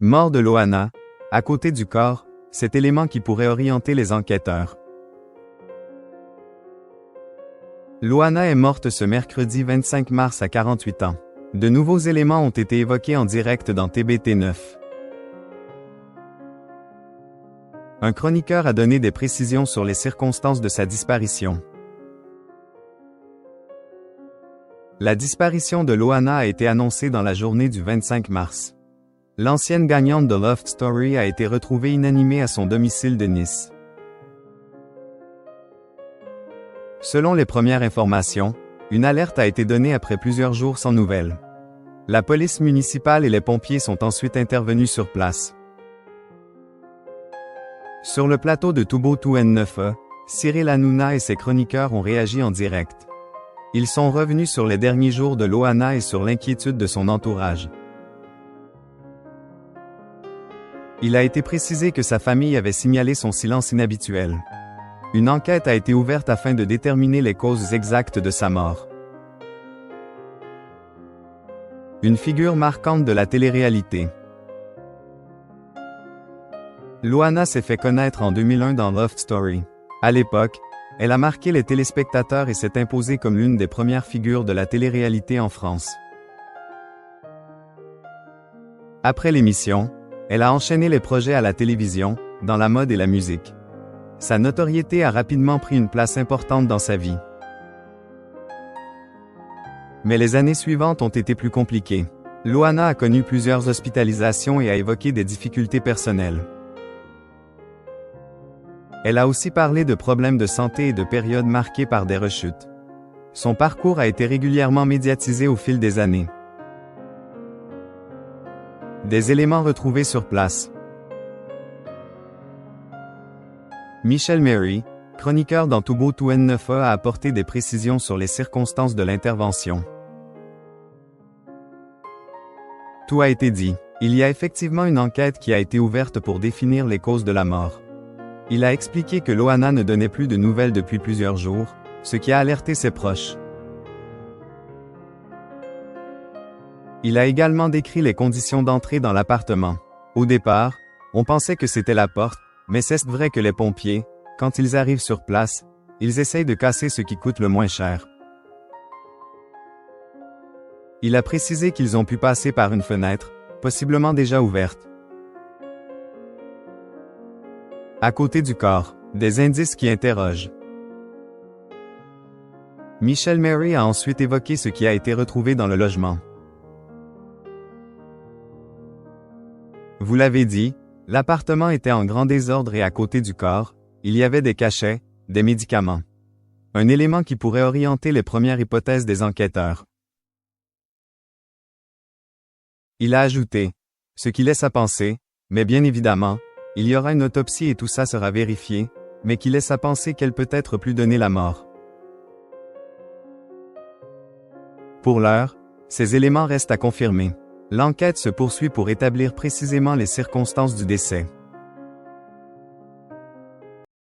Mort de Loana, à côté du corps, cet élément qui pourrait orienter les enquêteurs. Loana est morte ce mercredi 25 mars à 48 ans. De nouveaux éléments ont été évoqués en direct dans TBT9. Un chroniqueur a donné des précisions sur les circonstances de sa disparition. La disparition de Loana a été annoncée dans la journée du 25 mars. L'ancienne gagnante de Love Story a été retrouvée inanimée à son domicile de Nice. Selon les premières informations, une alerte a été donnée après plusieurs jours sans nouvelles. La police municipale et les pompiers sont ensuite intervenus sur place. Sur le plateau de Toubo 2N9E, Cyril Hanouna et ses chroniqueurs ont réagi en direct. Ils sont revenus sur les derniers jours de Loana et sur l'inquiétude de son entourage. Il a été précisé que sa famille avait signalé son silence inhabituel. Une enquête a été ouverte afin de déterminer les causes exactes de sa mort. Une figure marquante de la télé-réalité. Loana s'est fait connaître en 2001 dans Love Story. À l'époque, elle a marqué les téléspectateurs et s'est imposée comme l'une des premières figures de la télé-réalité en France. Après l'émission, elle a enchaîné les projets à la télévision, dans la mode et la musique. Sa notoriété a rapidement pris une place importante dans sa vie. Mais les années suivantes ont été plus compliquées. Loana a connu plusieurs hospitalisations et a évoqué des difficultés personnelles. Elle a aussi parlé de problèmes de santé et de périodes marquées par des rechutes. Son parcours a été régulièrement médiatisé au fil des années. Des éléments retrouvés sur place. Michel Mary, chroniqueur dans Toubo 2N9E, a apporté des précisions sur les circonstances de l'intervention. Tout a été dit. Il y a effectivement une enquête qui a été ouverte pour définir les causes de la mort. Il a expliqué que Loana ne donnait plus de nouvelles depuis plusieurs jours, ce qui a alerté ses proches. Il a également décrit les conditions d'entrée dans l'appartement. Au départ, on pensait que c'était la porte, mais c'est vrai que les pompiers, quand ils arrivent sur place, ils essayent de casser ce qui coûte le moins cher. Il a précisé qu'ils ont pu passer par une fenêtre, possiblement déjà ouverte. À côté du corps, des indices qui interrogent. Michel Mary a ensuite évoqué ce qui a été retrouvé dans le logement. Vous l'avez dit, l'appartement était en grand désordre et à côté du corps, il y avait des cachets, des médicaments. Un élément qui pourrait orienter les premières hypothèses des enquêteurs. Il a ajouté, ce qui laisse à penser, mais bien évidemment, il y aura une autopsie et tout ça sera vérifié, mais qui laisse à penser qu'elle peut être plus donnée la mort. Pour l'heure, ces éléments restent à confirmer. L'enquête se poursuit pour établir précisément les circonstances du décès.